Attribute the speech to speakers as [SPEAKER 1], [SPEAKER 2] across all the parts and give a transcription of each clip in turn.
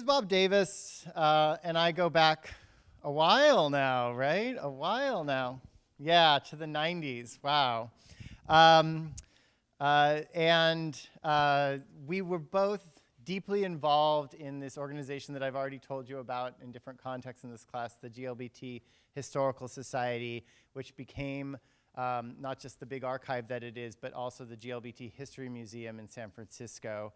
[SPEAKER 1] Ms. Bob Davis and I go back a while now, right? A while now. Yeah, to the 90s. Wow. We were both deeply involved in this organization that I've already told you about in different contexts in this class, the Glbt Historical Society, which became not just the big archive that it is, but also the Glbt History Museum in San Francisco.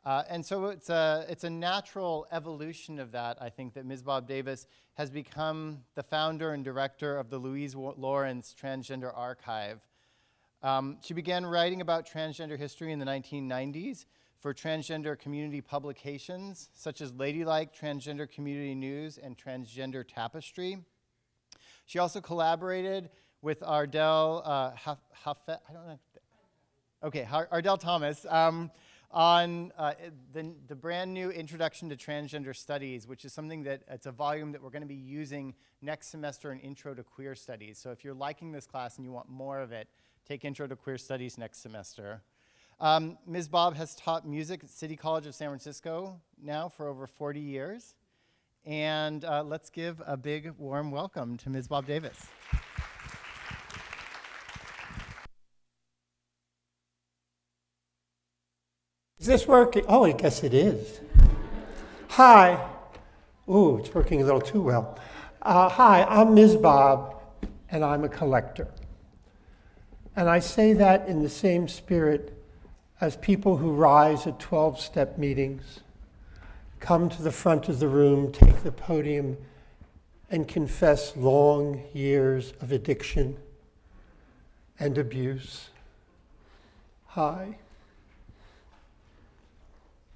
[SPEAKER 1] And so it's a natural evolution of that, I think, that Ms. Bob Davis has become the founder and director of the Louise Lawrence Transgender Archive. She began writing about transgender history in the 1990s for transgender community publications, such as Ladylike, Transgender Community News, and Transgender Tapestry. She also collaborated with Ardell Ardell Thomas on the brand new Introduction to Transgender Studies, which is something that it's a volume that we're going to be using next semester in Intro to Queer Studies. So if you're liking this class and you want more of it, take Intro to Queer Studies next semester. Ms. Bob has taught music at City College of San Francisco now for over 40 years. And let's give a big warm welcome to Ms. Bob Davis.
[SPEAKER 2] Is this working? Oh, I guess it is. Hi. Ooh, it's working a little too well. Hi, I'm Ms. Bob, and I'm a collector. And I say that in the same spirit as people who rise at 12-step meetings, come to the front of the room, take the podium, and confess long years of addiction and abuse. Hi.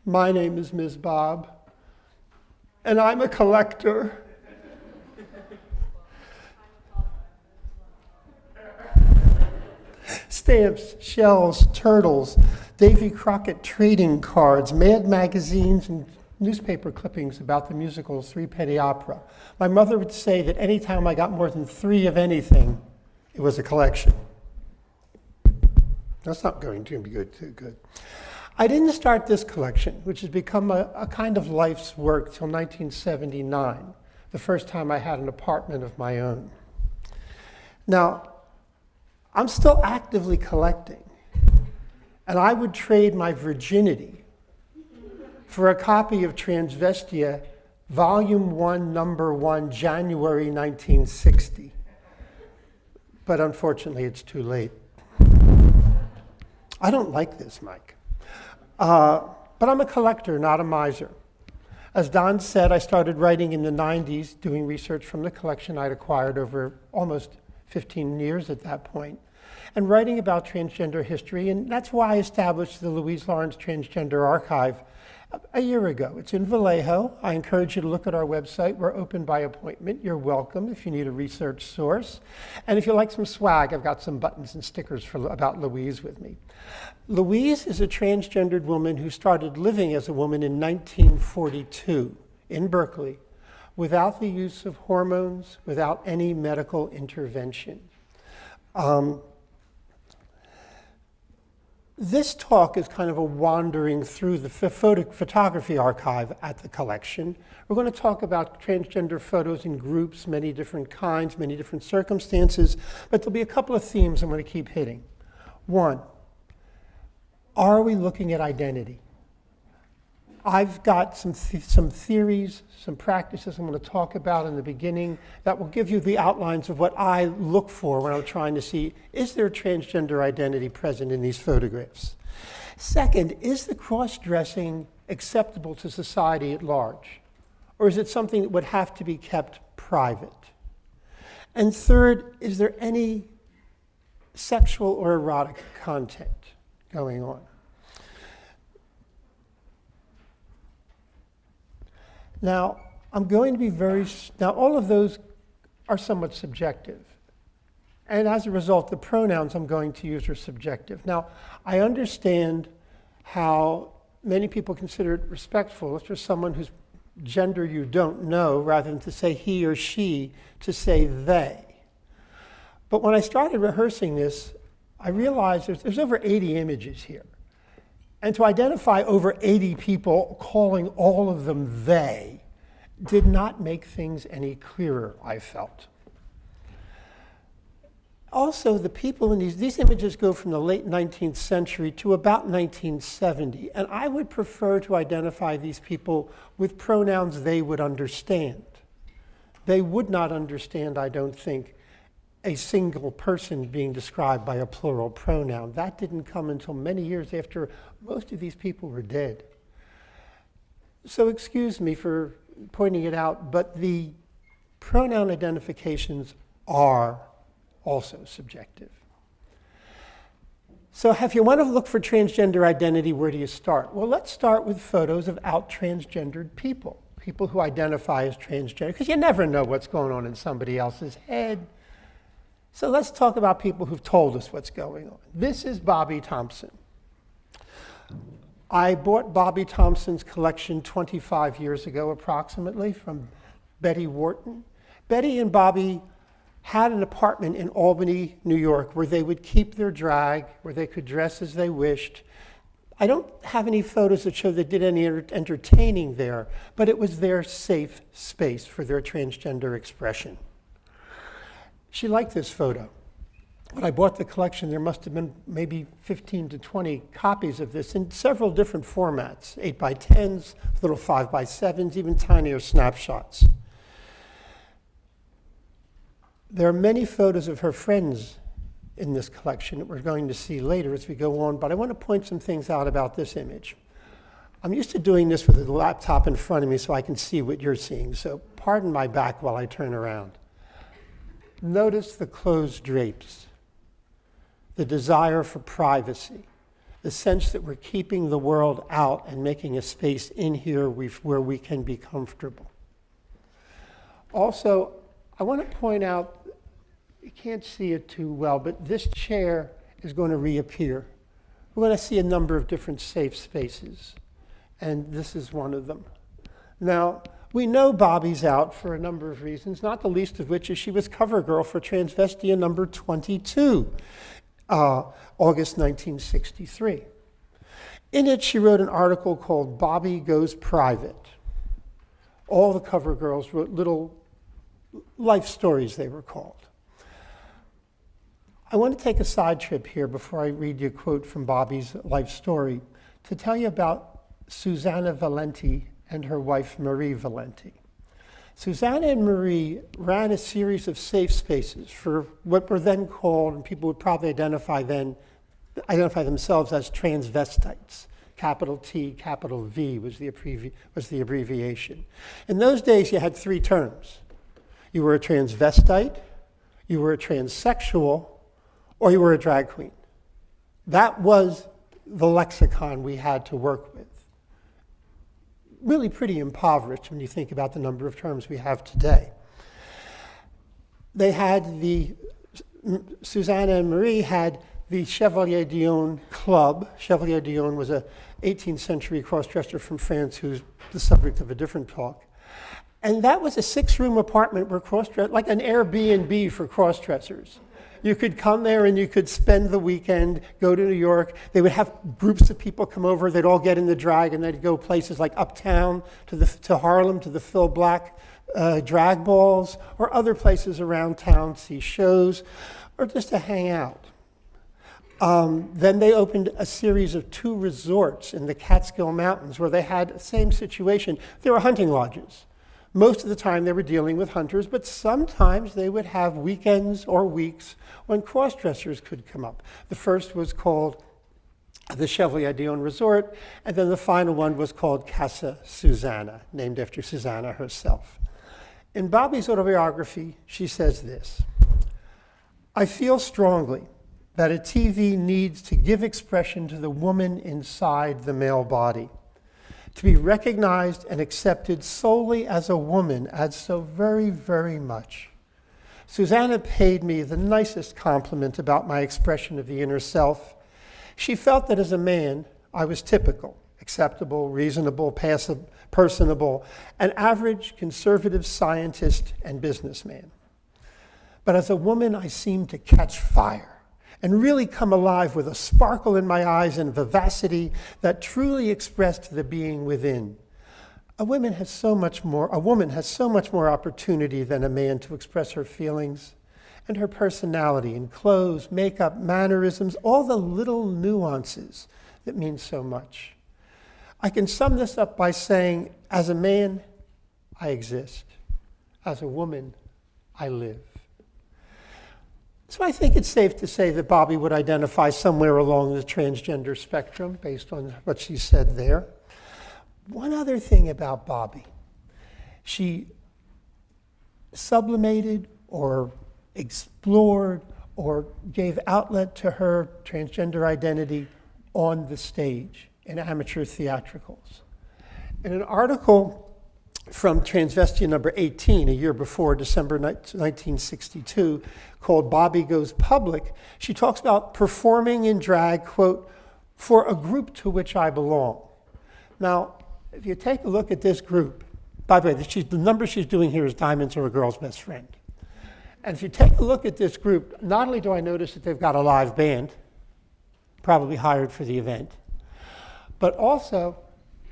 [SPEAKER 2] My name is Ms. Bob, and I'm a collector. Stamps, shells, turtles, Davy Crockett trading cards, Mad magazines, and newspaper clippings about the musicals Three Penny Opera. My mother would say that anytime I got more than 3 of anything, it was a collection. That's not going to be too good. I didn't start this collection, which has become a kind of life's work, till 1979, the first time I had an apartment of my own. Now, I'm still actively collecting, and I would trade my virginity for a copy of Transvestia, Volume 1, Number 1, January 1960. But unfortunately, it's too late. I don't like this, Mike. But I'm a collector, not a miser. As Don said, I started writing in the 90s, doing research from the collection I'd acquired over almost 15 years at that point, and writing about transgender history, and that's why I established the Louise Lawrence Transgender Archive a year ago. It's in Vallejo. I encourage you to look at our website. We're open by appointment. You're welcome if you need a research source. And if you like some swag, I've got some buttons and stickers about Louise with me. Louise is a transgendered woman who started living as a woman in 1942 in Berkeley without the use of hormones, without any medical intervention. This talk is kind of a wandering through the photography archive at the collection. We're going to talk about transgender photos in groups, many different kinds, many different circumstances, but there'll be a couple of themes I'm going to keep hitting. One, are we looking at identity? I've got some theories, some practices I'm going to talk about in the beginning that will give you the outlines of what I look for when I'm trying to see, is there transgender identity present in these photographs? Second, is the cross-dressing acceptable to society at large? Or is it something that would have to be kept private? And third, is there any sexual or erotic content going on? Now, I'm going to be now all of those are somewhat subjective. And as a result, the pronouns I'm going to use are subjective. Now, I understand how many people consider it respectful if there's someone whose gender you don't know, rather than to say he or she, to say they. But when I started rehearsing this, I realized there's over 80 images here. And to identify over 80 people, calling all of them they, did not make things any clearer, I felt. Also, the people in these images go from the late 19th century to about 1970, and I would prefer to identify these people with pronouns they would understand. They would not understand, I don't think, a single person being described by a plural pronoun. That didn't come until many years after most of these people were dead. So excuse me for pointing it out, but the pronoun identifications are also subjective. So if you want to look for transgender identity, where do you start? Well, let's start with photos of out-transgendered people, people who identify as transgender, because you never know what's going on in somebody else's head. So let's talk about people who've told us what's going on. This is Bobby Thompson. I bought Bobby Thompson's collection 25 years ago, approximately, from Betty Wharton. Betty and Bobby had an apartment in Albany, New York, where they would keep their drag, where they could dress as they wished. I don't have any photos that show they did any entertaining there, but it was their safe space for their transgender expression. She liked this photo. When I bought the collection, there must have been maybe 15 to 20 copies of this in several different formats, 8x10s, little 5x7s, even tinier snapshots. There are many photos of her friends in this collection that we're going to see later as we go on, but I want to point some things out about this image. I'm used to doing this with the laptop in front of me so I can see what you're seeing, so pardon my back while I turn around. Notice the closed drapes, the desire for privacy, the sense that we're keeping the world out and making a space in here where we can be comfortable. Also, I want to point out, you can't see it too well, but this chair is going to reappear. We're going to see a number of different safe spaces, and this is one of them. Now, we know Bobby's out for a number of reasons, not the least of which is she was cover girl for Transvestia number 22, August 1963. In it, she wrote an article called Bobby Goes Private. All the cover girls wrote little life stories, they were called. I want to take a side trip here before I read you a quote from Bobby's life story to tell you about Susanna Valenti and her wife Marie Valenti. Susanna and Marie ran a series of safe spaces for what were then called, and people would probably identify themselves as transvestites. Capital T, capital V was the abbreviation. In those days, you had three terms. You were a transvestite, you were a transsexual, or you were a drag queen. That was the lexicon we had to work with. Really pretty impoverished when you think about the number of terms we have today. They had Susanna and Marie had the Chevalier d'Eon Club. Chevalier d'Eon was a 18th century cross-dresser from France who's the subject of a different talk. And that was a 6-room apartment where like an Airbnb for cross-dressers. You could come there and you could spend the weekend, go to New York. They would have groups of people come over. They'd all get in the drag and they'd go places like uptown to Harlem, to the Phil Black drag balls, or other places around town, see shows, or just to hang out. Then they opened a series of 2 resorts in the Catskill Mountains where they had the same situation. There were hunting lodges. Most of the time they were dealing with hunters, but sometimes they would have weekends or weeks when cross-dressers could come up. The first was called the Chevalier d'Eon Resort, and then the final one was called Casa Susanna, named after Susanna herself. In Bobby's autobiography, she says this: "I feel strongly that a TV needs to give expression to the woman inside the male body. To be recognized and accepted solely as a woman adds so very, very much. Susanna paid me the nicest compliment about my expression of the inner self. She felt that as a man, I was typical, acceptable, reasonable, personable, an average conservative scientist and businessman. But as a woman, I seemed to catch fire and really come alive with a sparkle in my eyes and vivacity that truly expressed the being within. A woman has so much more opportunity than a man to express her feelings and her personality in clothes, makeup, mannerisms, all the little nuances that mean so much. I can sum this up by saying, as a man, I exist. As a woman, I live. So I think it's safe to say that Bobby would identify somewhere along the transgender spectrum based on what she said there. One other thing about Bobby, she sublimated or explored or gave outlet to her transgender identity on the stage in amateur theatricals. In an article from Transvestia number 18, a year before, December 1962, called Bobby Goes Public, she talks about performing in drag, quote, for a group to which I belong. Now, if you take a look at this group, by the way, the number she's doing here is Diamonds Are a Girl's Best Friend. And if you take a look at this group, not only do I notice that they've got a live band, probably hired for the event, but also,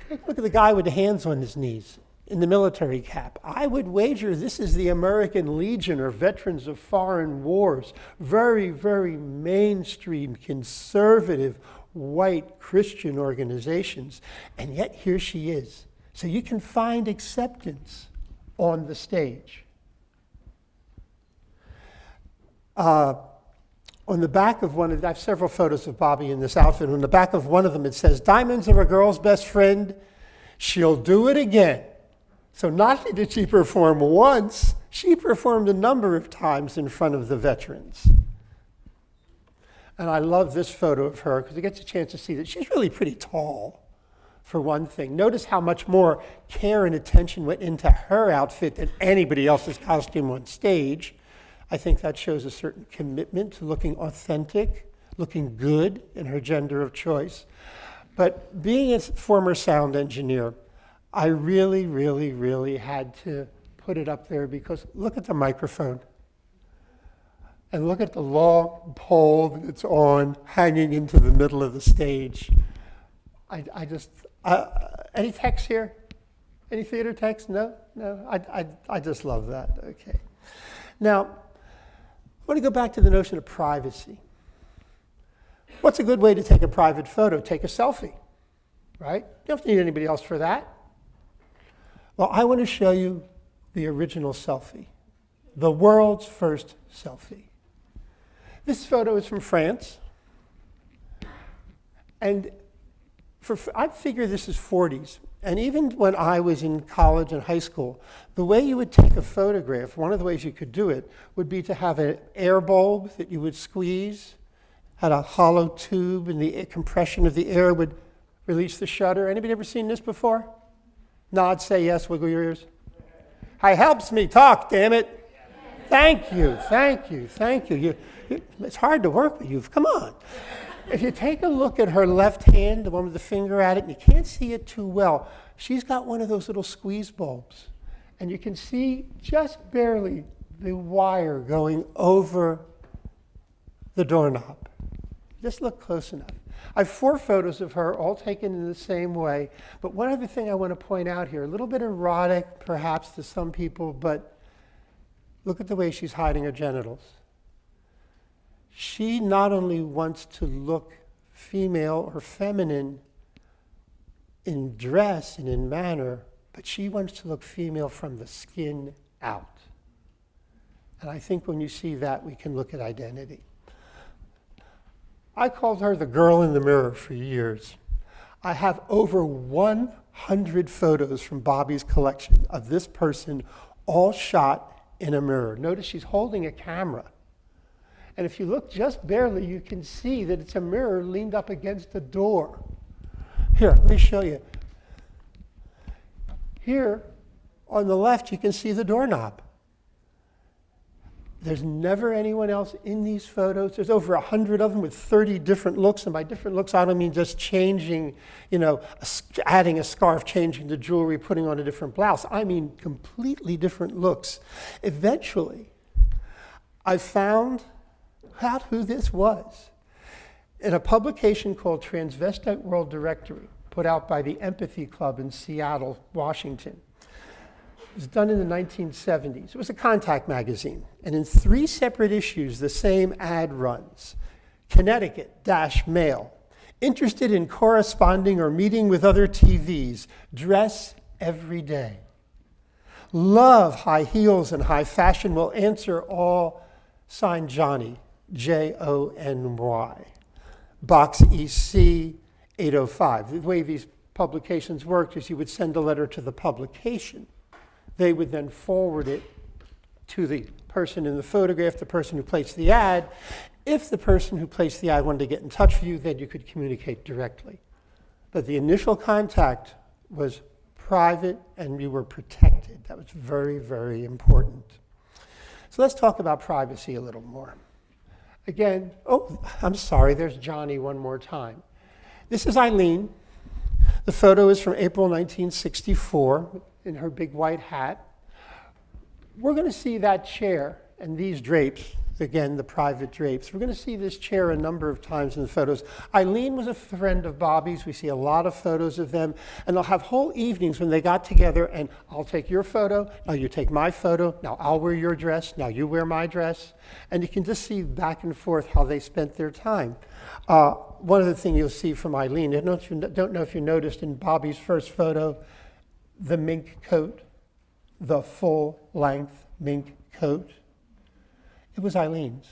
[SPEAKER 2] take a look at the guy with the hands on his knees in the military cap. I would wager this is the American Legion or Veterans of Foreign Wars. Very, very mainstream, conservative, white Christian organizations. And yet here she is. So you can find acceptance on the stage. On the back of one of, I have several photos of Bobby in this outfit. On the back of one of them, it says, "Diamonds are a girl's best friend. She'll do it again." So not only did she perform once, she performed a number of times in front of the veterans. And I love this photo of her because it gets a chance to see that she's really pretty tall, for one thing. Notice how much more care and attention went into her outfit than anybody else's costume on stage. I think that shows a certain commitment to looking authentic, looking good in her gender of choice. But being a former sound engineer, I really, really, really had to put it up there because look at the microphone. And look at the long pole that it's on, hanging into the middle of the stage. Any text here? Any theater text? No? No? I just love that. Okay. Now, I want to go back to the notion of privacy. What's a good way to take a private photo? Take a selfie, right? You don't have to need anybody else for that. Well, I want to show you the original selfie, the world's first selfie. This photo is from France. And I figure this is 40s. And even when I was in college and high school, the way you would take a photograph, one of the ways you could do it, would be to have an air bulb that you would squeeze, had a hollow tube, and the compression of the air would release the shutter. Anybody ever seen this before? Nod, say yes, wiggle your ears. It helps me talk, damn it. Thank you, thank you, thank you. It's hard to work with you. Come on. If you take a look at her left hand, the one with the finger at it, and you can't see it too well, she's got one of those little squeeze bulbs. And you can see just barely the wire going over the doorknob. Just look close enough. I have 4 photos of her, all taken in the same way. But one other thing I want to point out here, a little bit erotic perhaps to some people, but look at the way she's hiding her genitals. She not only wants to look female or feminine in dress and in manner, but she wants to look female from the skin out. And I think when you see that, we can look at identity. I called her the girl in the mirror for years. I have over 100 photos from Bobby's collection of this person all shot in a mirror. Notice she's holding a camera. And if you look just barely, you can see that it's a mirror leaned up against a door. Here, let me show you. Here, on the left, you can see the doorknob. There's never anyone else in these photos. There's over 100 of them with 30 different looks. And by different looks, I don't mean just changing, adding a scarf, changing the jewelry, putting on a different blouse. I mean completely different looks. Eventually, I found out who this was. In a publication called Transvestite World Directory, put out by the Empathy Club in Seattle, Washington. It was done in the 1970s. It was a contact magazine. And in 3 separate issues, the same ad runs. Connecticut-male. Interested in corresponding or meeting with other TVs. Dress every day. Love high heels and high fashion. Will answer all. Signed Johnny, Jony. Box EC 805. The way these publications worked is you would send a letter to the publication. They would then forward it to the person in the photograph, the person who placed the ad. If the person who placed the ad wanted to get in touch with you, then you could communicate directly. But the initial contact was private and you were protected. That was very, very important. So let's talk about privacy a little more. Again, oh, I'm sorry, there's Johnny one more time. This is Eileen. The photo is from April 1964 in her big white hat. We're going to see that chair and these drapes, again, the private drapes. We're going to see this chair a number of times in the photos. Eileen was a friend of Bobby's. We see a lot of photos of them. And they'll have whole evenings when they got together and I'll take your photo, now you take my photo, now I'll wear your dress, now you wear my dress. And you can just see back and forth how they spent their time. One other thing you'll see from Eileen, I don't know if you noticed in Bobby's first photo, the mink coat, the full-length mink coat. It was Eileen's.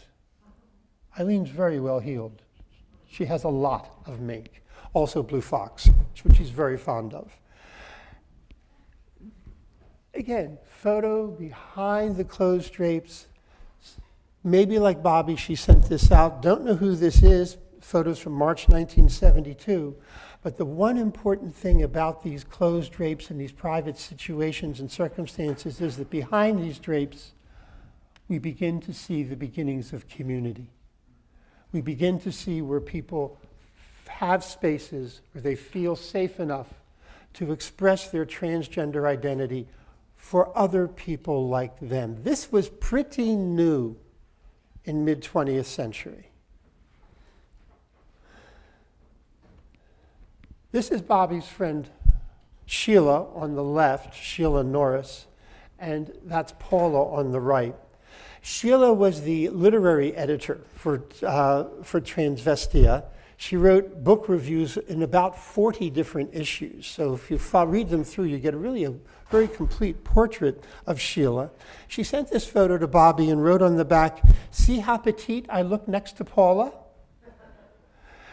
[SPEAKER 2] Eileen's very well heeled. She has a lot of mink. Also blue fox, which she's very fond of. Again, photo behind the closed drapes. Maybe like Bobby, she sent this out. Don't know who this is. Photos from March 1972. But the one important thing about these closed drapes and these private situations and circumstances is that behind these drapes, we begin to see the beginnings of community. We begin to see where people have spaces where they feel safe enough to express their transgender identity for other people like them. This was pretty new in mid-20th century. This is Bobby's friend Sheila on the left, Sheila Norris, and that's Paula on the right. Sheila was the literary editor for Transvestia. She wrote book reviews in about 40 different issues. So if you read them through, you get a very complete portrait of Sheila. She sent this photo to Bobby and wrote on the back, "See how petite I look next to Paula?"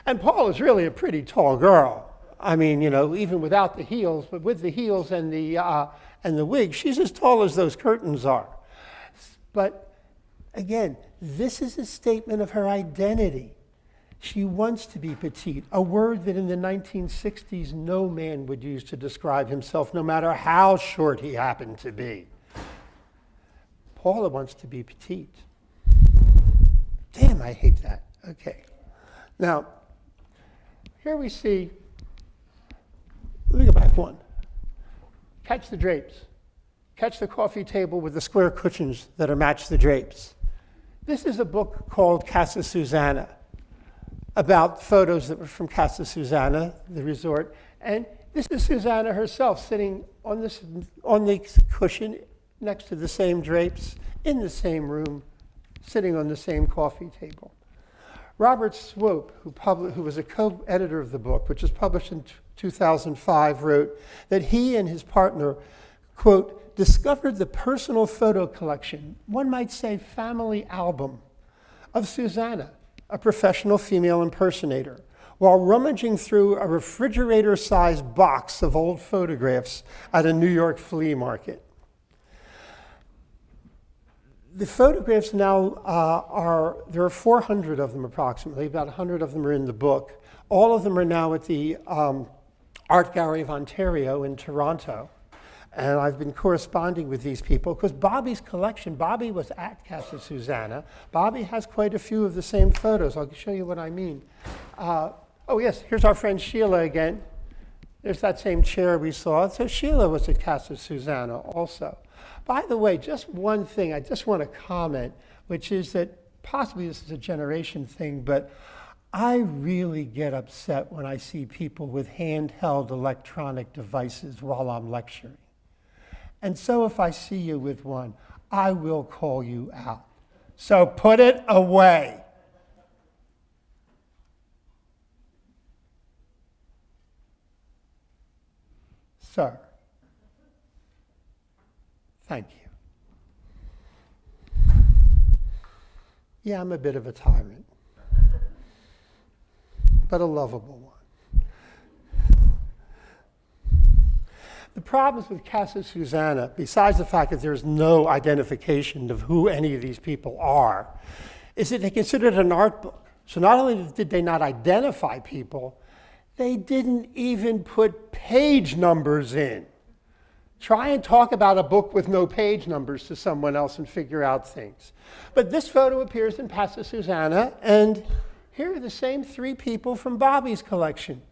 [SPEAKER 2] And Paula's really a pretty tall girl. I mean, you know, even without the heels, but with the heels and the wig, she's as tall as those curtains are. But again, this is a statement of her identity. She wants to be petite, a word that in the 1960s no man would use to describe himself, no matter how short he happened to be. Paula wants to be petite. Damn, I hate that. Okay. Now, here we see, let me go back one. Catch the drapes. Catch the coffee table with the square cushions that are match the drapes. This is a book called Casa Susana, about photos that were from Casa Susana, the resort. And this is Susana herself sitting on the cushion next to the same drapes, in the same room, sitting on the same coffee table. Robert Swope, who was a co-editor of the book, which was published in 2005, wrote that he and his partner, quote, discovered the personal photo collection, one might say family album, of Susana, a professional female impersonator, while rummaging through a refrigerator-sized box of old photographs at a New York flea market. The photographs now there are 400 of them approximately, about 100 of them are in the book. All of them are now at the Art Gallery of Ontario in Toronto. And I've been corresponding with these people because Bobby's collection, Bobby was at Casa Susana. Bobby has quite a few of the same photos. I'll show you what I mean. Oh yes, here's our friend Sheila again. There's that same chair we saw. So Sheila was at Casa Susana also. By the way, just one thing I just want to comment, which is that possibly this is a generation thing, but I really get upset when I see people with handheld electronic devices while I'm lecturing. And so if I see you with one, I will call you out. So put it away. Sir, thank you. Yeah, I'm a bit of a tyrant, but a lovable one. The problems with Casa Susanna, besides the fact that there's no identification of who any of these people are, is that they considered it an art book. So not only did they not identify people, they didn't even put page numbers in. Try and talk about a book with no page numbers to someone else and figure out things. But this photo appears in Casa Susanna, and here are the same three people from Bobby's collection.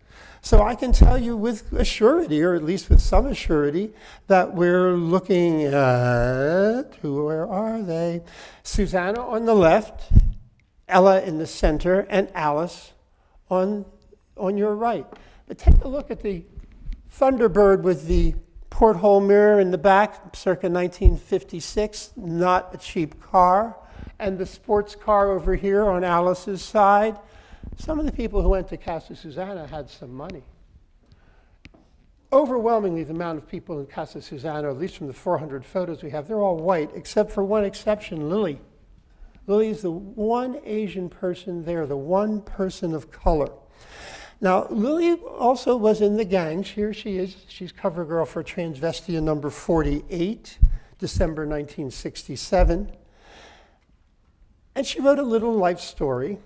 [SPEAKER 2] So I can tell you with a surety, or at least with some assurity, that we're looking at, where are they? Susanna on the left, Ella in the center, and Alice on your right. But take a look at the Thunderbird with the porthole mirror in the back, circa 1956, not a cheap car. And the sports car over here on Alice's side. Some of the people who went to Casa Susanna had some money. Overwhelmingly, the amount of people in Casa Susanna, at least from the 400 photos we have, they're all white, except for one exception, Lily. Lily is the one Asian person there, the one person of color. Now, Lily also was in the gang. Here she is. She's cover girl for Transvestia number 48, December 1967. And she wrote a little life story.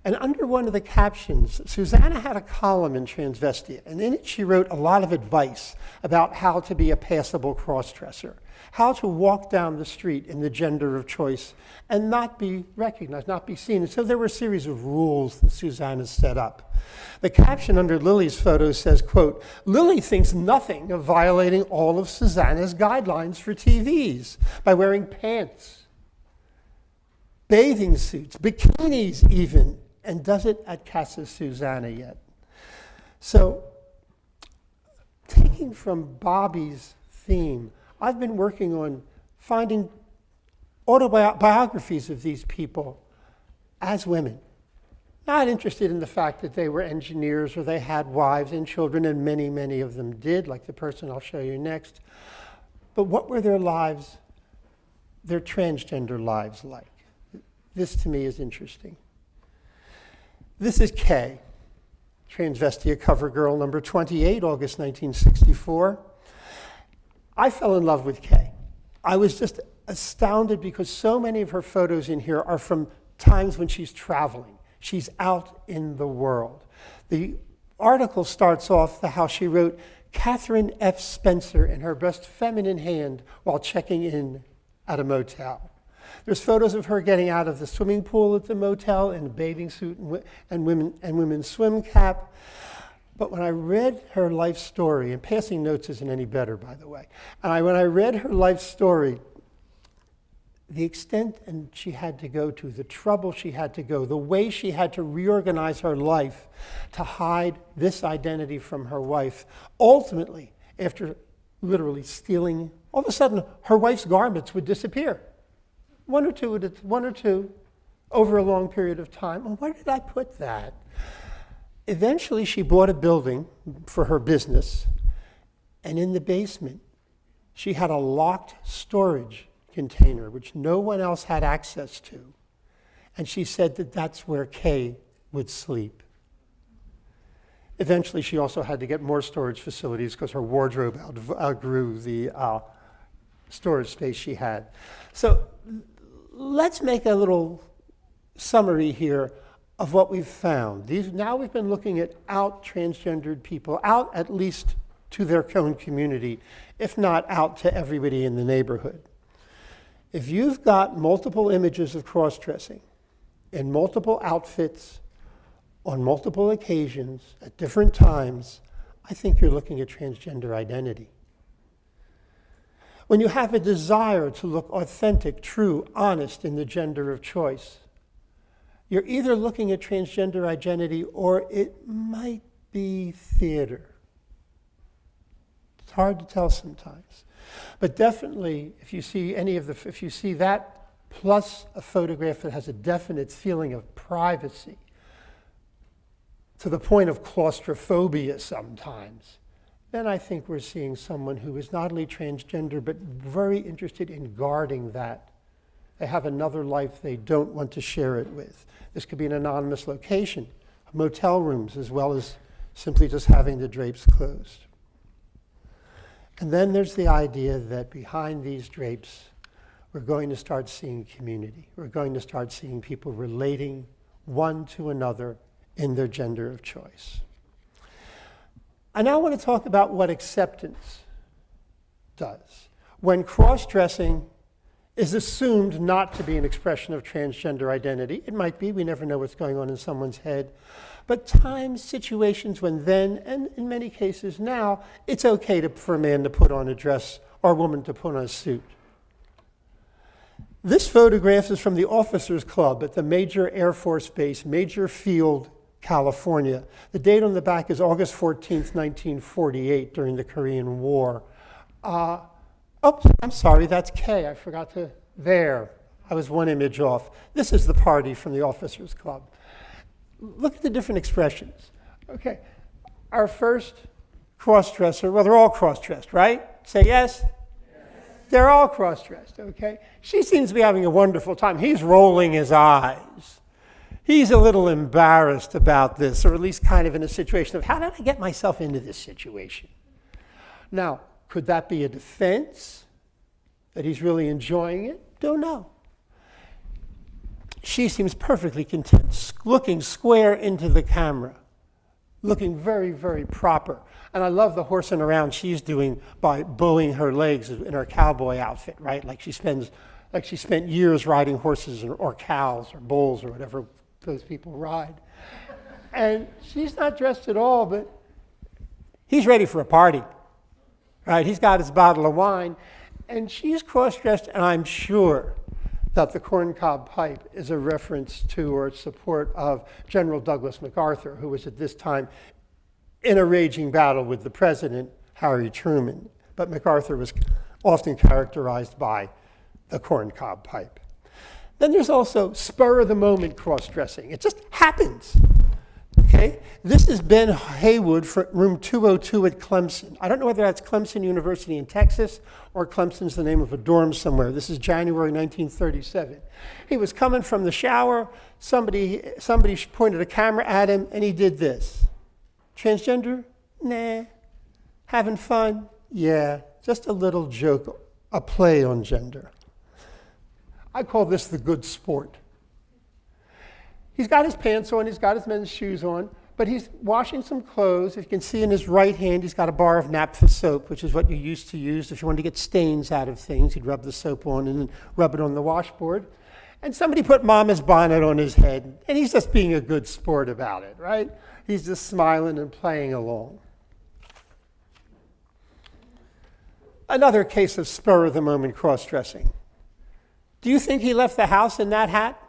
[SPEAKER 2] And under one of the captions, Susanna had a column in Transvestia, and in it she wrote a lot of advice about how to be a passable cross-dresser, how to walk down the street in the gender of choice and not be recognized, not be seen. And so there were a series of rules that Susanna set up. The caption under Lily's photo says, quote, "Lily thinks nothing of violating all of Susanna's guidelines for TVs by wearing pants, bathing suits, bikinis even, and does it at Casa Susanna yet." So, taking from Bobby's theme, I've been working on finding autobiographies of these people as women. Not interested in the fact that they were engineers or they had wives and children, and many, many of them did, like the person I'll show you next. But what were their lives, their transgender lives like? This to me is interesting. This is Kay, Transvestia cover girl number 28, August 1964. I fell in love with Kay. I was just astounded because so many of her photos in here are from times when she's traveling. She's out in the world. The article starts off how she wrote Catherine F. Spencer in her best feminine hand while checking in at a motel. There's photos of her getting out of the swimming pool at the motel in a bathing suit and women's swim cap. But when I read her life story, and passing notes isn't any better, by the way, and when I read her life story, the extent and she had to go to, the trouble she had to go, the way she had to reorganize her life to hide this identity from her wife, ultimately, after literally stealing, all of a sudden, her wife's garments would disappear. One or two over a long period of time. Well, where did I put that? Eventually, she bought a building for her business, and in the basement, she had a locked storage container, which no one else had access to. And she said that that's where Kay would sleep. Eventually, she also had to get more storage facilities because her wardrobe outgrew the storage space she had. So let's make a little summary here of what we've found. Now we've been looking at out transgendered people, out at least to their own community, if not out to everybody in the neighborhood. If you've got multiple images of cross-dressing in multiple outfits on multiple occasions at different times, I think you're looking at transgender identity. when you have a desire to look authentic, true, honest in the gender of choice, you're either looking at transgender identity or it might be theater. It's hard to tell sometimes. But definitely, if you see if you see that plus a photograph that has a definite feeling of privacy, to the point of claustrophobia sometimes, then I think we're seeing someone who is not only transgender, but very interested in guarding that. They have another life they don't want to share it with. This could be an anonymous location, motel rooms, as well as simply just having the drapes closed. And then there's the idea that behind these drapes, we're going to start seeing community. We're going to start seeing people relating one to another in their gender of choice. I now want to talk about what acceptance does. When cross-dressing is assumed not to be an expression of transgender identity, it might be, we never know what's going on in someone's head, but times, situations when then, and in many cases now, it's okay for a man to put on a dress or a woman to put on a suit. This photograph is from the Officers Club at the Major Air Force Base, Major Field, California. The date on the back is August 14th, 1948, during the Korean War. Oops, I'm sorry, that's K. I forgot to, there. I was one image off. This is the party from the Officers Club. Look at the different expressions. Okay, our first cross-dresser, well, they're all cross-dressed, right? Say yes? They're all cross-dressed, okay? She seems to be having a wonderful time. He's rolling his eyes. He's a little embarrassed about this, or at least kind of in a situation of, how did I get myself into this situation? Now, could that be a defense? That he's really enjoying it? Don't know. She seems perfectly content, looking square into the camera, looking very, very proper. And I love the horsing around she's doing by bowing her legs in her cowboy outfit, right? Like she spent years riding horses or cows or bulls or whatever those people ride. And she's not dressed at all, but he's ready for a party, right? He's got his bottle of wine, and she's cross-dressed, and I'm sure that the corncob pipe is a reference to or support of General Douglas MacArthur, who was at this time in a raging battle with the president, Harry Truman. But MacArthur was often characterized by the corncob pipe. Then there's also spur-of-the-moment cross-dressing. It just happens, okay? This is Ben Haywood from room 202 at Clemson. I don't know whether that's Clemson University in Texas or Clemson's the name of a dorm somewhere. This is January 1937. He was coming from the shower. Somebody pointed a camera at him, and he did this. Transgender? Nah. Having fun? Yeah. Just a little joke, a play on gender. I call this the good sport. He's got his pants on, he's got his men's shoes on, but he's washing some clothes. If you can see in his right hand, he's got a bar of naphtha soap, which is what you used to use if you wanted to get stains out of things. You'd rub the soap on and then rub it on the washboard. And somebody put Mama's bonnet on his head, and he's just being a good sport about it, right? He's just smiling and playing along. Another case of spur-of-the-moment cross-dressing. Do you think he left the house in that hat?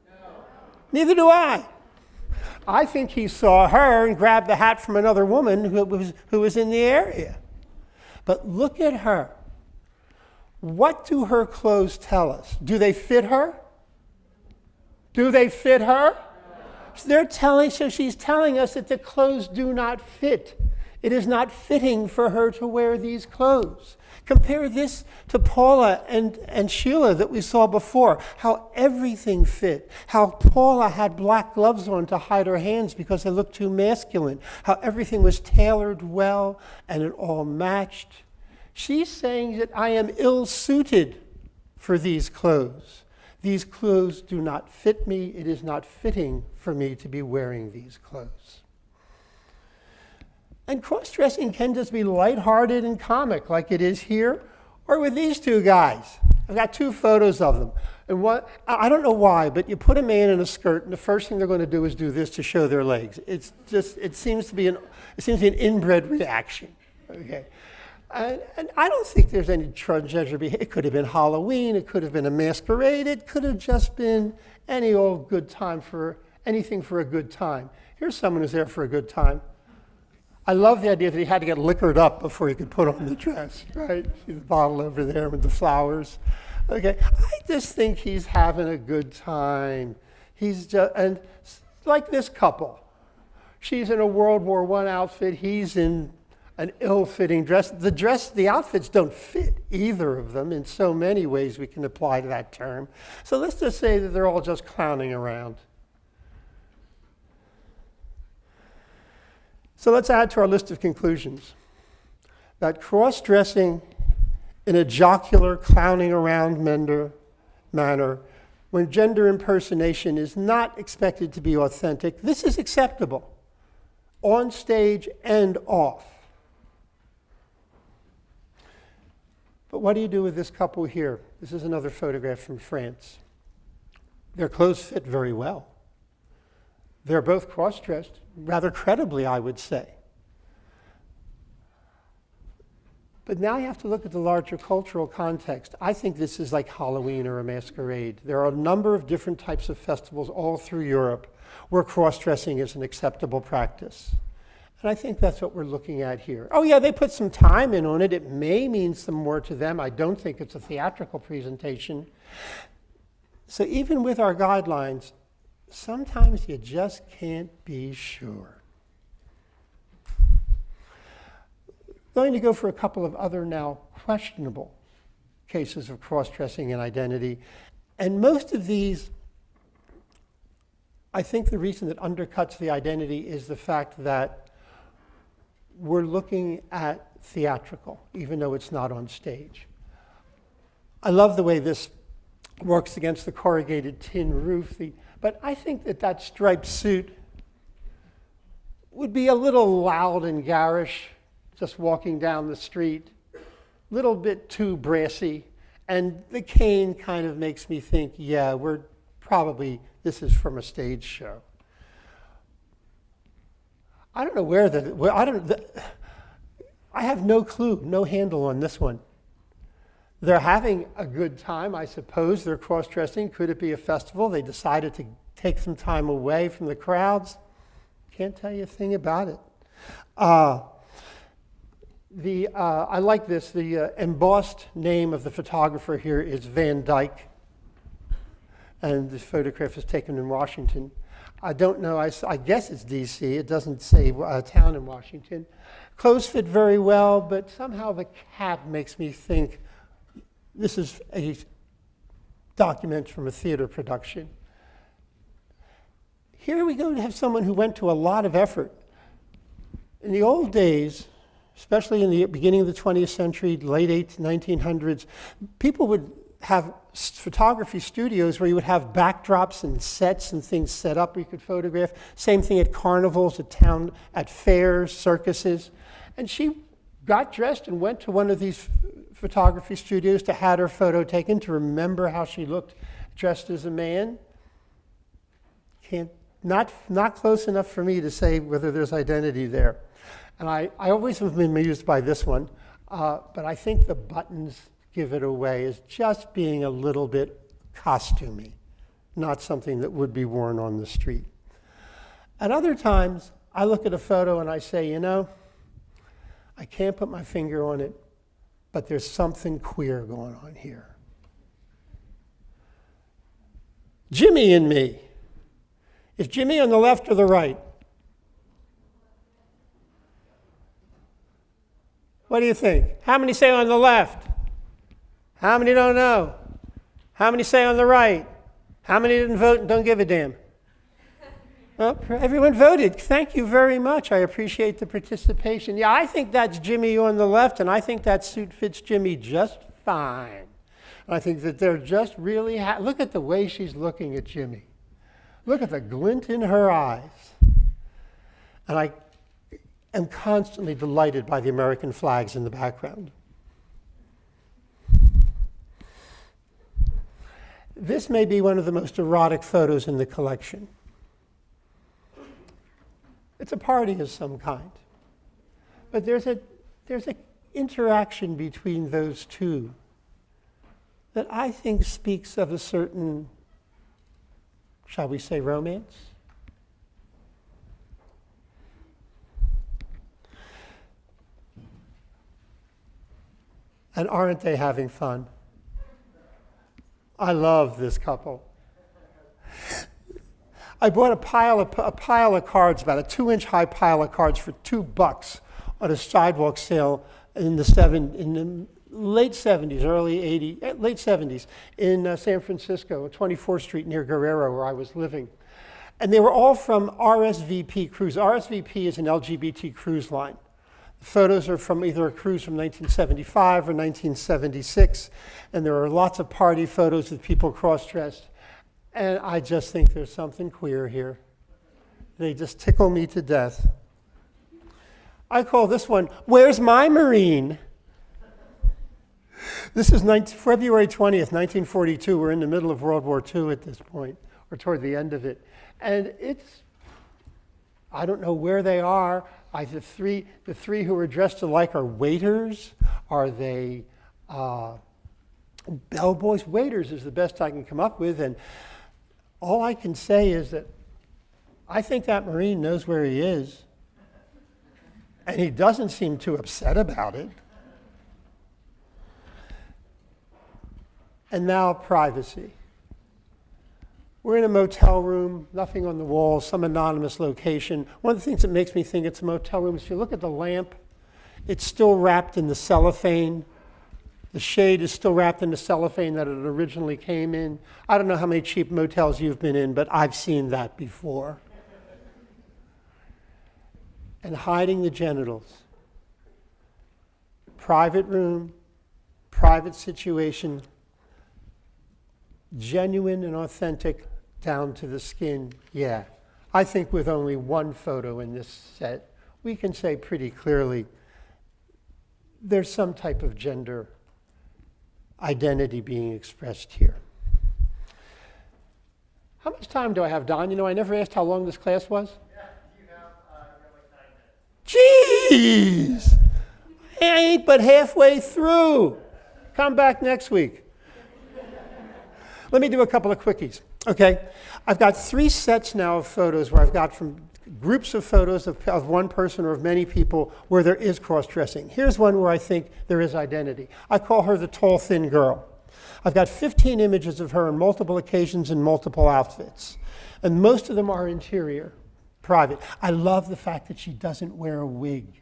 [SPEAKER 2] No. Neither do I. I think he saw her and grabbed the hat from another woman who was in the area. But look at her. What do her clothes tell us? Do they fit her? Do they fit her? So she's telling us that the clothes do not fit. It is not fitting for her to wear these clothes. Compare this to Paula and Sheila that we saw before, how everything fit, how Paula had black gloves on to hide her hands because they looked too masculine, how everything was tailored well and it all matched. She's saying that I am ill-suited for these clothes. These clothes do not fit me. It is not fitting for me to be wearing these clothes. And cross-dressing can just be lighthearted and comic like it is here, or with these two guys. I've got two photos of them. And I don't know why, but you put a man in a skirt, and the first thing they're going to do is do this to show their legs. It seems to be an inbred reaction. Okay. And I don't think there's any transgender behavior. It could have been Halloween, it could have been a masquerade, it could have just been any old good time for anything for a good time. Here's someone who's there for a good time. I love the idea that he had to get liquored up before he could put on the dress, right? See the bottle over there with the flowers. Okay, I just think he's having a good time. He's just, and like this couple. She's in a World War I outfit, he's in an ill-fitting dress. The outfits don't fit either of them in so many ways we can apply to that term. So let's just say that they're all just clowning around. So let's add to our list of conclusions that cross-dressing in a jocular, clowning around manner, when gender impersonation is not expected to be authentic, this is acceptable, on stage and off. But what do you do with this couple here? This is another photograph from France. Their clothes fit very well. They're both cross-dressed, rather credibly, I would say. But now you have to look at the larger cultural context. I think this is like Halloween or a masquerade. There are a number of different types of festivals all through Europe where cross-dressing is an acceptable practice. And I think that's what we're looking at here. Oh yeah, they put some time in on it. It may mean some more to them. I don't think it's a theatrical presentation. So even with our guidelines, sometimes you just can't be sure. Going to go for a couple of other now questionable cases of cross-dressing and identity. And most of these, I think the reason that undercuts the identity is the fact that we're looking at theatrical, even though it's not on stage. I love the way this works against the corrugated tin roof. But I think that that striped suit would be a little loud and garish, just walking down the street, a little bit too brassy. And the cane kind of makes me think, yeah, this is from a stage show. I don't know I have no clue, no handle on this one. They're having a good time, I suppose. They're cross-dressing. Could it be a festival? They decided to take some time away from the crowds. Can't tell you a thing about it. I like this. The embossed name of the photographer here is Van Dyke. And this photograph is taken in Washington. I don't know, I guess it's DC. It doesn't say a town in Washington. Clothes fit very well, but somehow the cap makes me think this is a document from a theater production. Here we go to have someone who went to a lot of effort. In the old days, especially in the beginning of the 20th century, late 1900s, people would have photography studios where you would have backdrops and sets and things set up where you could photograph. Same thing at carnivals, at fairs, circuses. And she got dressed and went to one of these photography studios to have her photo taken, to remember how she looked dressed as a man. Not close enough for me to say whether there's identity there. And I always have been amused by this one, but I think the buttons give it away as just being a little bit costumey, not something that would be worn on the street. At other times, I look at a photo and I say, you know, I can't put my finger on it, but there's something queer going on here. Jimmy and me. Is Jimmy on the left or the right? What do you think? How many say on the left? How many don't know? How many say on the right? How many didn't vote and don't give a damn? Well, everyone voted. Thank you very much. I appreciate the participation. Yeah, I think that's Jimmy on the left, and I think that suit fits Jimmy just fine. I think that they're just really look at the way she's looking at Jimmy. Look at the glint in her eyes. And I am constantly delighted by the American flags in the background. This may be one of the most erotic photos in the collection. It's a party of some kind. But there's a there's an interaction between those two that I think speaks of a certain, shall we say, romance? And aren't they having fun? I love this couple. I bought a pile of cards, about a 2-inch high pile of cards for $2 on a sidewalk sale in the late 70s, late 70s in San Francisco, 24th Street near Guerrero, where I was living. And they were all from RSVP Cruise. RSVP is an LGBT cruise line. The photos are from either a cruise from 1975 or 1976, and there are lots of party photos with people cross-dressed. And I just think there's something queer here. They just tickle me to death. I call this one, "Where's My Marine?" This is February 20th, 1942. We're in the middle of World War II at this point, or toward the end of it. And I don't know where they are. The three who are dressed alike are waiters. Are they bellboys? Waiters is the best I can come up with. And all I can say is that I think that Marine knows where he is. And he doesn't seem too upset about it. And now privacy. We're in a motel room, nothing on the walls, some anonymous location. One of the things that makes me think it's a motel room is if you look at the lamp, it's still wrapped in the cellophane. The shade is still wrapped in the cellophane that it originally came in. I don't know how many cheap motels you've been in, but I've seen that before. And hiding the genitals. Private room, private situation, genuine and authentic down to the skin, yeah. I think with only one photo in this set, we can say pretty clearly there's some type of gender identity being expressed here. How much time do I have, Don? You know, I never asked how long this class was.
[SPEAKER 1] Yeah, you have like 9 minutes.
[SPEAKER 2] Jeez! I ain't but halfway through. Come back next week. Let me do a couple of quickies, okay? I've got 3 sets now of photos where I've got from groups of photos of one person or of many people where there is cross-dressing. Here's one where I think there is identity. I call her the tall, thin girl. I've got 15 images of her on multiple occasions in multiple outfits, and most of them are interior, private. I love the fact that she doesn't wear a wig.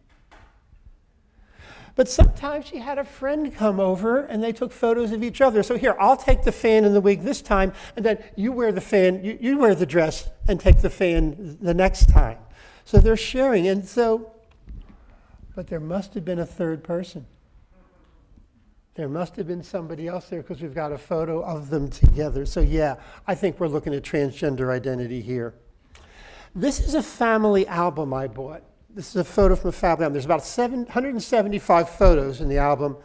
[SPEAKER 2] But sometimes she had a friend come over and they took photos of each other. So here, I'll take the fan and the wig this time, and then you wear the fan, you wear the dress and take the fan the next time. So they're sharing, and so, but there must have been a third person. There must have been somebody else there because we've got a photo of them together. So yeah, I think we're looking at transgender identity here. This is a family album I bought. This is a photo from a family album. There's about 175 photos in the album.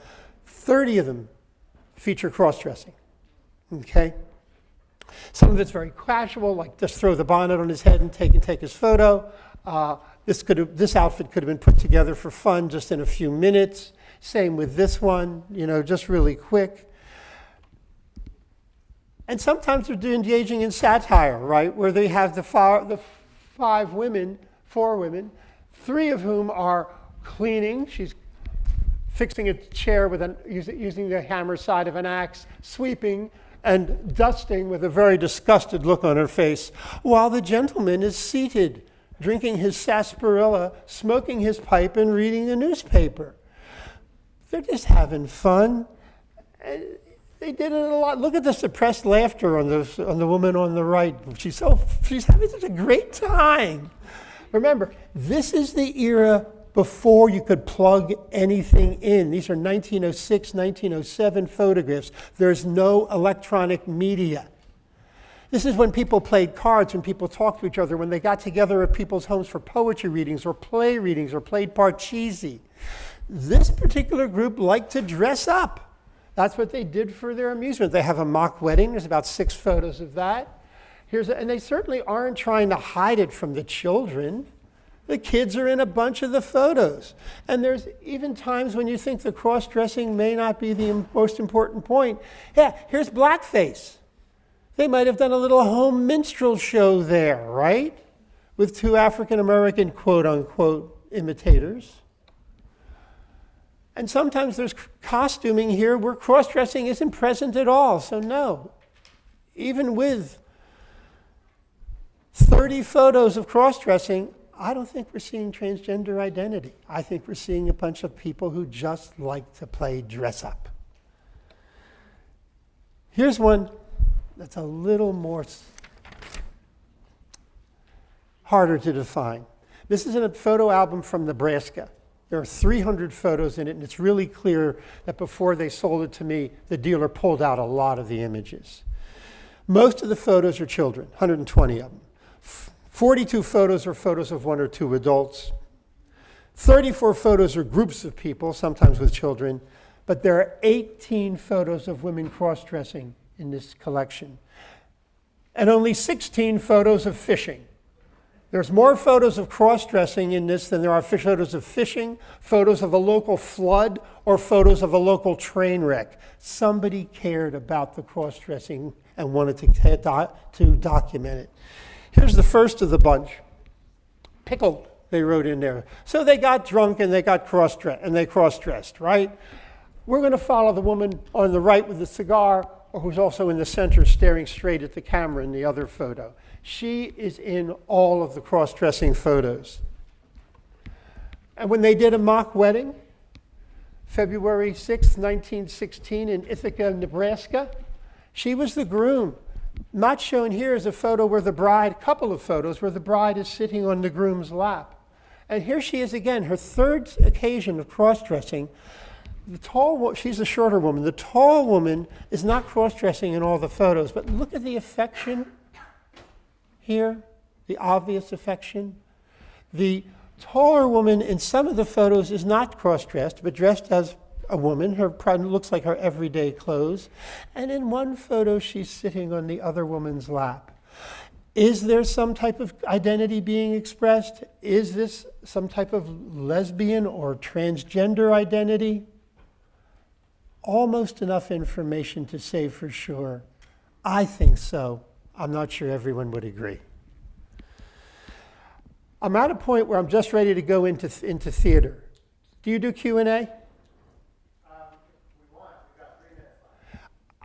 [SPEAKER 2] 30 of them feature cross-dressing, okay? Some of it's very casual, like just throw the bonnet on his head and take his photo. This outfit could have been put together for fun just in a few minutes. Same with this one, you know, just really quick. And sometimes they're engaging in satire, right? Where they have the 4 women, 3 of whom are cleaning. She's fixing a chair with using the hammer side of an axe, sweeping and dusting with a very disgusted look on her face, while the gentleman is seated, drinking his sarsaparilla, smoking his pipe, and reading the newspaper. They're just having fun. And they did it a lot. Look at the suppressed laughter on the woman on the right. She's having such a great time. Remember, this is the era before you could plug anything in. These are 1906, 1907 photographs. There's no electronic media. This is when people played cards, when people talked to each other, when they got together at people's homes for poetry readings or play readings or played Parcheesi. This particular group liked to dress up. That's what they did for their amusement. They have a mock wedding. There's about 6 photos of that. And they certainly aren't trying to hide it from the children. The kids are in a bunch of the photos. And there's even times when you think the cross-dressing may not be the most important point. Yeah, here's blackface. They might have done a little home minstrel show there, right? With two African-American quote-unquote imitators. And sometimes there's costuming here where cross-dressing isn't present at all. So no, even with 30 photos of cross-dressing, I don't think we're seeing transgender identity. I think we're seeing a bunch of people who just like to play dress up. Here's one that's a little more harder to define. This is in a photo album from Nebraska. There are 300 photos in it, and it's really clear that before they sold it to me, the dealer pulled out a lot of the images. Most of the photos are children, 120 of them. 42 photos are photos of 1 or 2 adults. 34 photos are groups of people, sometimes with children, but there are 18 photos of women cross-dressing in this collection, and only 16 photos of fishing. There's more photos of cross-dressing in this than there are photos of fishing, photos of a local flood, or photos of a local train wreck. Somebody cared about the cross-dressing and wanted to document it. Here's the first of the bunch. Pickled, they wrote in there. So they got drunk and they got cross-dressed, right? We're going to follow the woman on the right with the cigar, or who's also in the center staring straight at the camera in the other photo. She is in all of the cross-dressing photos. And when they did a mock wedding, February 6, 1916 in Ithaca, Nebraska, she was the groom. Not shown here is a photo where the bride, a couple of photos where the bride is sitting on the groom's lap. And here she is again, her third occasion of cross-dressing. She's the shorter woman. The tall woman is not cross-dressing in all the photos, but look at the affection here, the obvious affection. The taller woman in some of the photos is not cross-dressed, but dressed as a woman. Her looks like her everyday clothes. And in one photo, she's sitting on the other woman's lap. Is there some type of identity being expressed? Is this some type of lesbian or transgender identity? Almost enough information to say for sure. I think so. I'm not sure everyone would agree. I'm at a point where I'm just ready to go into theater. Do you do Q&A?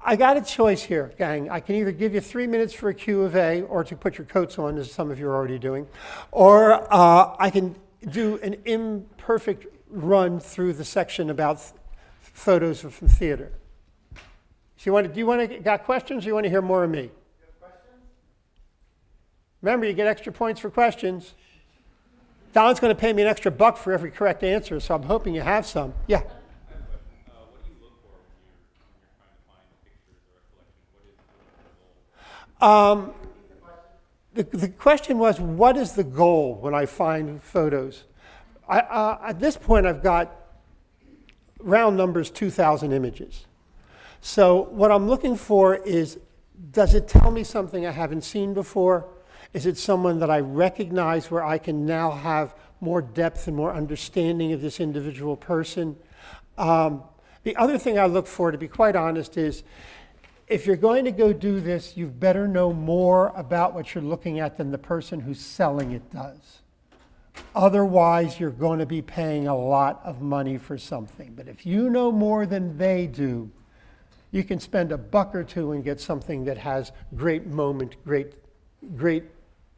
[SPEAKER 2] I got a choice here, gang. I can either give you 3 minutes for a Q of A, or to put your coats on, as some of you are already doing, or I can do an imperfect run through the section about photos from theater. So got questions, or you want to hear more of me? Remember, you get extra points for questions. Don's going to pay me an extra $1 for every correct answer, so I'm hoping you have some. Yeah?
[SPEAKER 3] I have a question. What do you look for when you're trying to find pictures or a collection? What is the goal?
[SPEAKER 2] The question was, what is the goal when I find photos? At this point, I've got round numbers 2,000 images. So what I'm looking for is, does it tell me something I haven't seen before? Is it someone that I recognize where I can now have more depth and more understanding of this individual person? The other thing I look for, to be quite honest, is if you're going to go do this, you better know more about what you're looking at than the person who's selling it does. Otherwise, you're going to be paying a lot of money for something. But if you know more than they do, you can spend $1 or $2 and get something that has great moment, great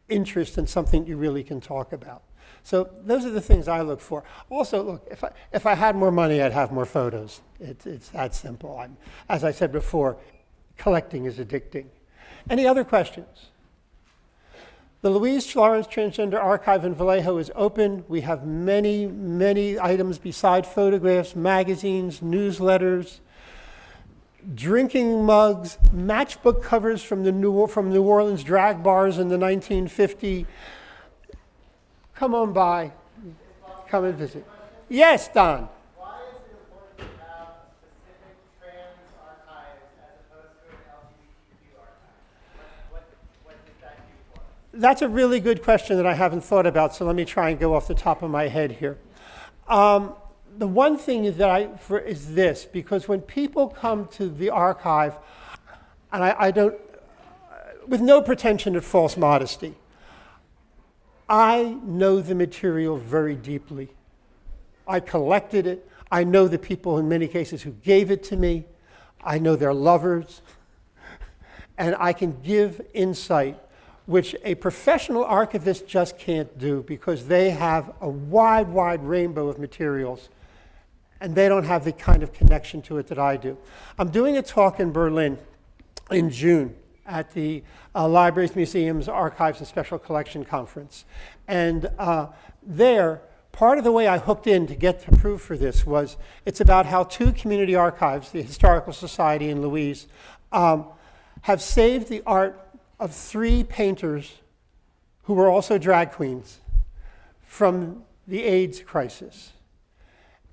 [SPEAKER 2] interest, and something you really can talk about. So those are the things I look for. Also, look, if I had more money, I'd have more photos. It's that simple. As I said before, collecting is addicting. Any other questions? The Louise Lawrence Transgender Archive in Vallejo is open. We have many, many items beside photographs, magazines, newsletters, drinking mugs, matchbook covers from New Orleans drag bars in the 1950s. Come on by, come and visit. Yes, Don.
[SPEAKER 1] Why is it important to have a specific trans archive as opposed to an LGBTQ archive? What does that do for us?
[SPEAKER 2] That's a really good question that I haven't thought about, so let me try and go off the top of my head here. The one thing is is this, because when people come to the archive, and I don't, with no pretension of false modesty, I know the material very deeply. I collected it. I know the people in many cases who gave it to me. I know their lovers. And I can give insight which a professional archivist just can't do, because they have a wide, wide rainbow of materials, and they don't have the kind of connection to it that I do. I'm doing a talk in Berlin in June at the Libraries, Museums, Archives, and Special Collection Conference. And there, part of the way I hooked in to get approved for this was, it's about how 2 community archives, the Historical Society and Louise, have saved the art of 3 painters who were also drag queens from the AIDS crisis.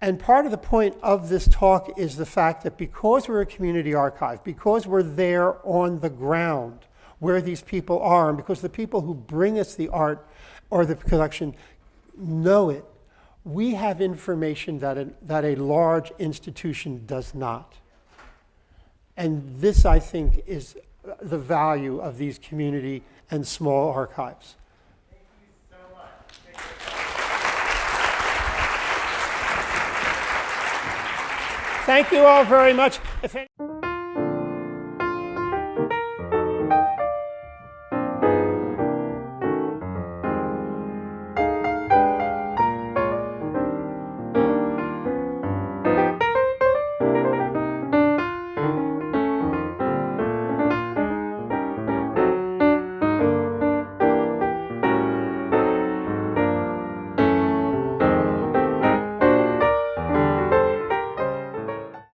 [SPEAKER 2] And part of the point of this talk is the fact that because we're a community archive, because we're there on the ground where these people are, and because the people who bring us the art or the collection know it, we have information that a large institution does not. And this, I think, is the value of these community and small archives.
[SPEAKER 1] Thank you so much.
[SPEAKER 2] Thank you all very much. If any